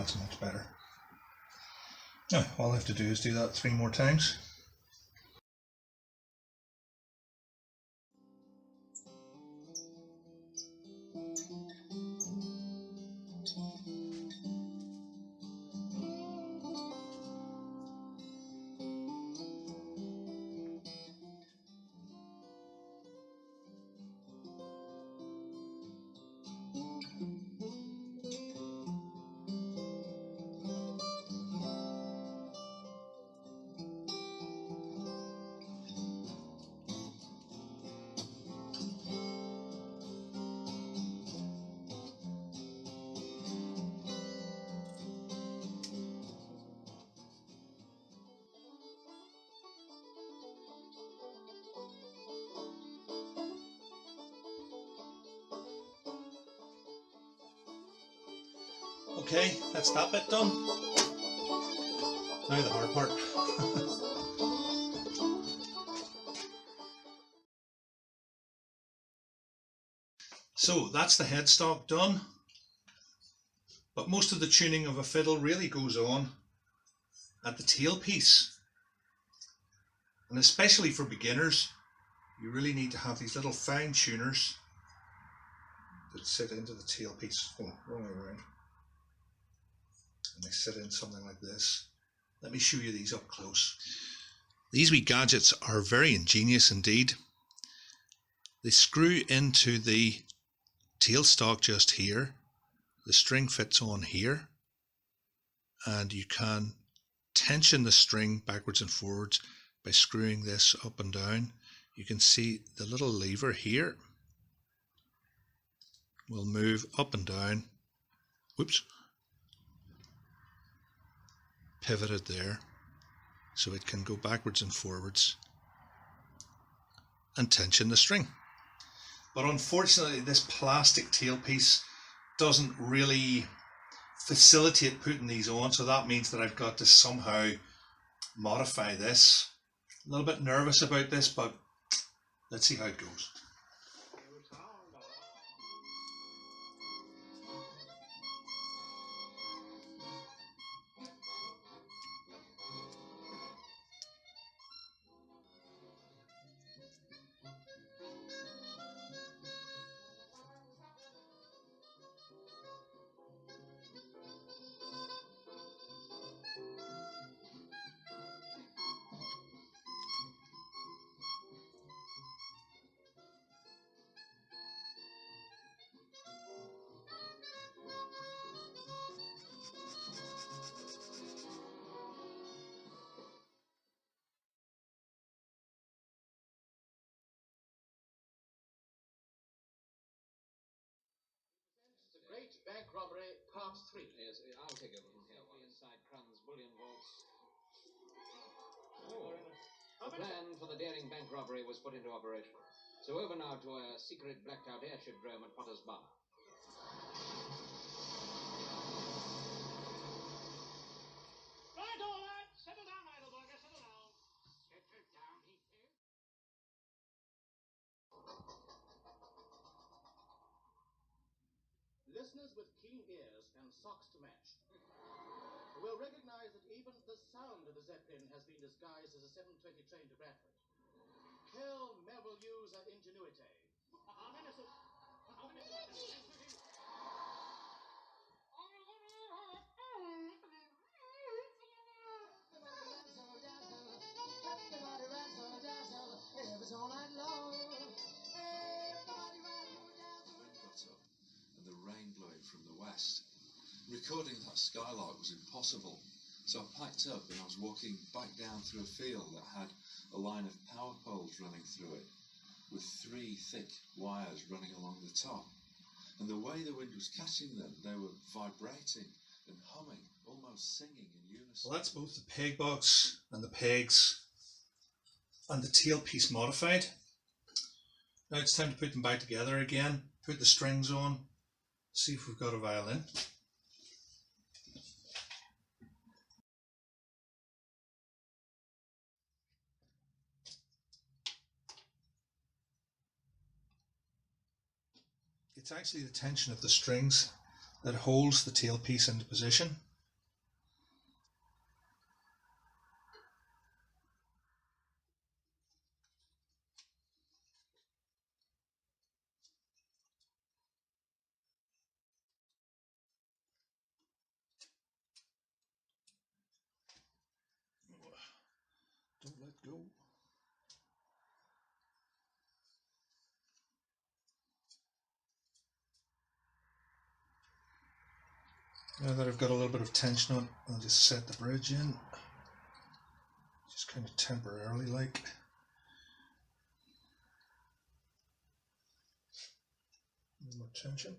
that's much better. Now, all I have to do is do that 3 more times. Okay, that's that bit done. Now the hard part. So that's the headstock done. But most of the tuning of a fiddle really goes on at the tailpiece. And especially for beginners, you really need to have these little fine tuners that sit into the tailpiece. Oh, wrong way around. And they sit in something like this. Let me show you these up close. These wee gadgets are very ingenious indeed. They screw into the tailstock just here. The string fits on here, and you can tension the string backwards and forwards by screwing this up and down. You can see the little lever here will move up and down. Whoops. Pivoted there, so it can go backwards and forwards and tension the string. But unfortunately, this plastic tailpiece doesn't really facilitate putting these on, so that means that I've got to somehow modify this. A little bit nervous about this, but let's see how it goes. Great Bank Robbery, Part 3. Yes, I'll take over from here. Inside Crun's bullion vaults. The plan for the daring bank robbery was put into operation. So over now to a secret blacked-out airship drome at Potter's Bar. Right, all right. Settle down, Heidelberger. Settle down. Settle down, he says. Listeners with keen ears and socks to match will recognize that even the sound of the Zeppelin has been disguised as a 7:20 train to Bradford. Hell will use her ingenuity. How many, sir? How many? All night long. Everybody the wind got up and the rain blowing from the west. Recording that skylark was impossible, so I packed up and I was walking back down through a field that had a line of power poles running through it, with 3 thick wires running along the top. And the way the wind was catching them, they were vibrating and humming, almost singing in unison. Well, that's both the peg box and the pegs and the tailpiece modified. Now it's time to put them back together again, put the strings on, see if we've got a violin. It's actually the tension of the strings that holds the tailpiece into position. go. Now that I've got a little bit of tension on it, I'll just set the bridge in. Just kind of temporarily like. A little more tension.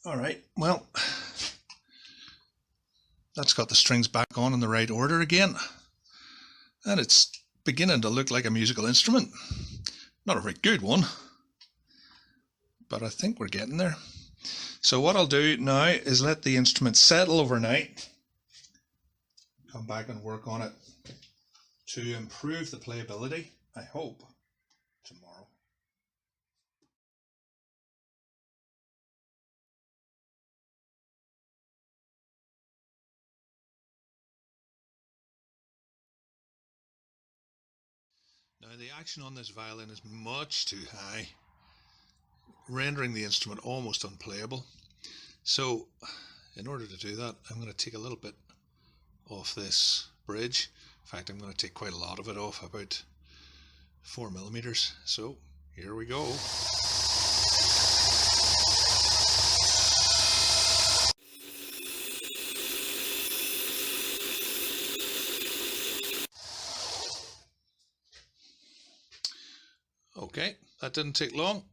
Alright, well, that's got the strings back on in the right order again. And it's beginning to look like a musical instrument. Not a very good one, but I think we're getting there. So what I'll do now is let the instrument settle overnight. Come back and work on it to improve the playability, I hope, tomorrow. Now the action on this violin is much too high, rendering the instrument almost unplayable. So in order to do that, I'm going to take a little bit off this bridge. In fact, I'm going to take quite a lot of it off, about 4 millimeters. So here we go. Okay, that didn't take long.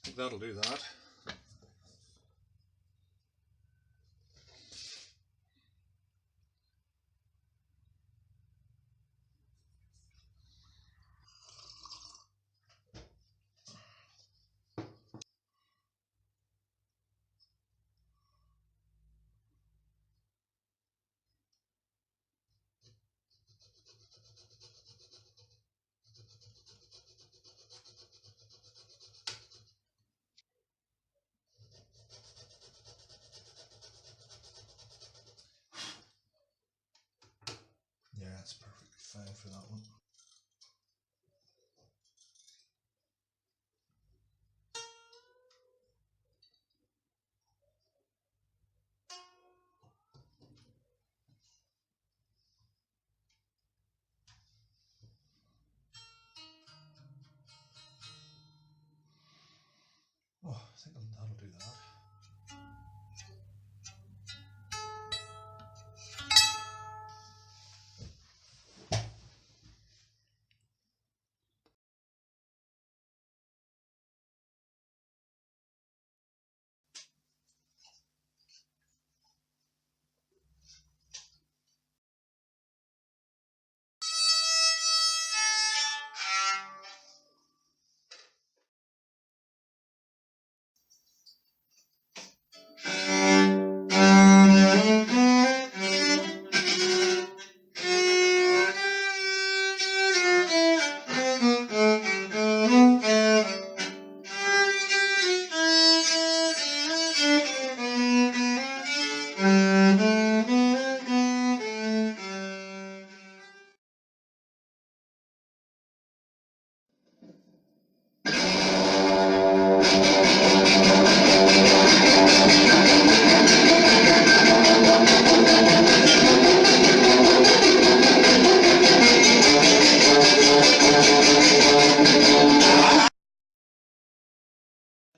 I think that'll do that. Yeah, it's perfectly fine for that one. Oh, I think that'll do that.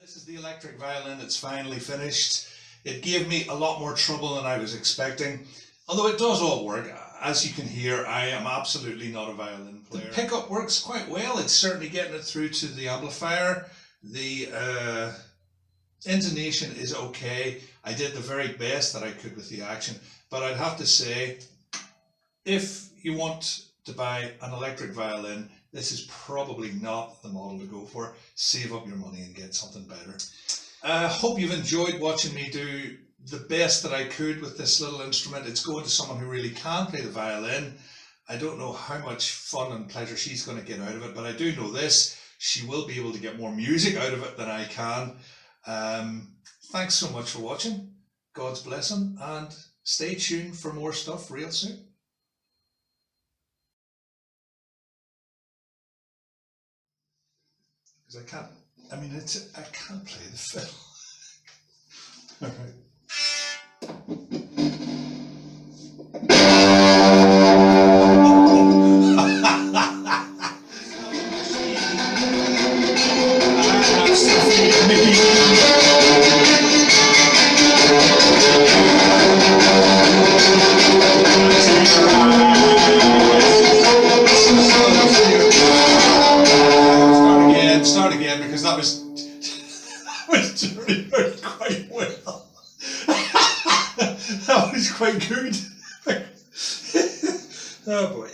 This is the electric violin that's finally finished. It gave me a lot more trouble than I was expecting, although it does all work. As you can hear, I am absolutely not a violin player. The pickup works quite well. It's certainly getting it through to the amplifier. The intonation is okay. I did the very best that I could with the action, but I'd have to say if you want to buy an electric violin, this is probably not the model to go for. Save up your money and get something better. I hope you've enjoyed watching me do the best that I could with this little instrument. It's going to someone who really can play the violin. I don't know how much fun and pleasure she's going to get out of it, but I do know this: she will be able to get more music out of it than I can. Thanks so much for watching. God's blessing, and stay tuned for more stuff real soon. Because I can't play the fiddle. All right. Start again, because that was turned out quite well. That was quite good. Oh boy.